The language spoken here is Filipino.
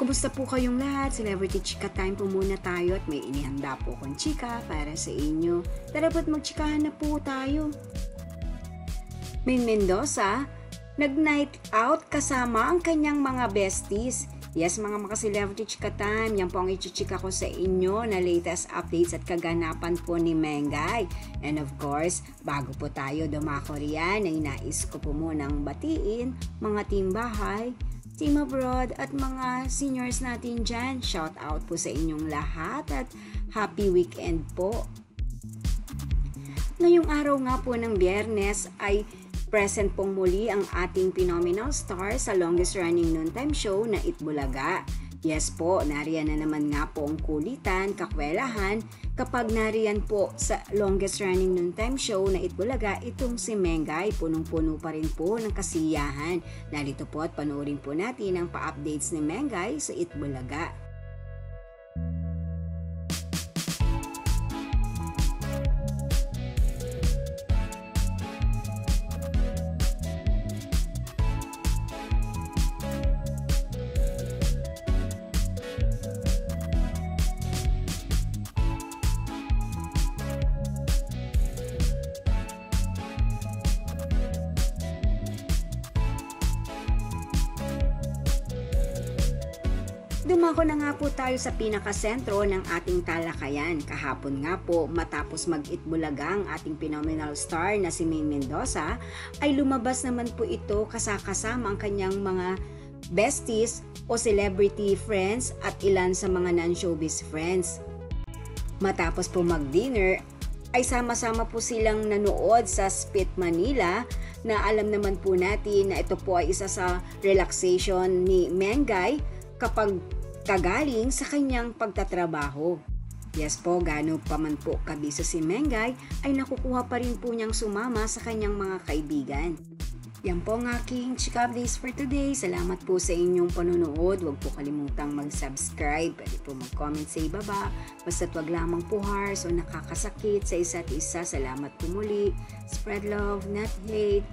Kumusta po kayong lahat? Celebrity Chika Time po muna tayo at may inihanda po akong chika para sa inyo. Tara po't magchikahan na po tayo. Maine Mendoza, nag-night out kasama ang kanyang mga besties. Yes, mga celebrity Chika Time, yan po ang ichichika ko sa inyo na latest updates at kaganapan po ni Mengay. And of course, bago po tayo dumako riyan, ay nais ko po munang batiin mga team bahay, team abroad at mga seniors natin dyan. Shout out po sa inyong lahat at happy weekend po. Ngayong araw nga po ng Biyernes ay present pong muli ang ating phenomenal star sa longest running noontime show na Itbulaga. Yes po, nariyan na naman nga po ang kulitan, kakwelahan kapag nariyan po sa longest running noontime show na Itbulaga itong si Mengay. Punong-puno pa rin po ng kasiyahan. Narito po at panoorin po natin ang pa-updates ni Mengay sa Itbulaga. Dumako na nga po tayo sa pinakasentro ng ating talakayan. Kahapon nga po, matapos mag-Itbulaga ang ating phenomenal star na si Maine Mendoza, ay lumabas naman po ito kasama ang kanyang mga besties o celebrity friends at ilan sa mga non-showbiz friends. Matapos po mag-dinner, ay sama-sama po silang nanood sa Spit Manila na alam naman po natin na ito po ay isa sa relaxation ni Mengay kapag kagaling sa kanyang pagtatrabaho. Yes po, gaano pa man po kabisa si Mengay ay nakukuha pa rin po niyang sumama sa kanyang mga kaibigan. Yan po ang aking chika updates for today. Salamat po sa inyong panonood. Huwag po kalimutang mag-subscribe. Pwede po mag-comment sa ibaba. Basta't wag lamang po harsh o nakakasakit sa isa't isa. Salamat po muli. Spread love, not hate.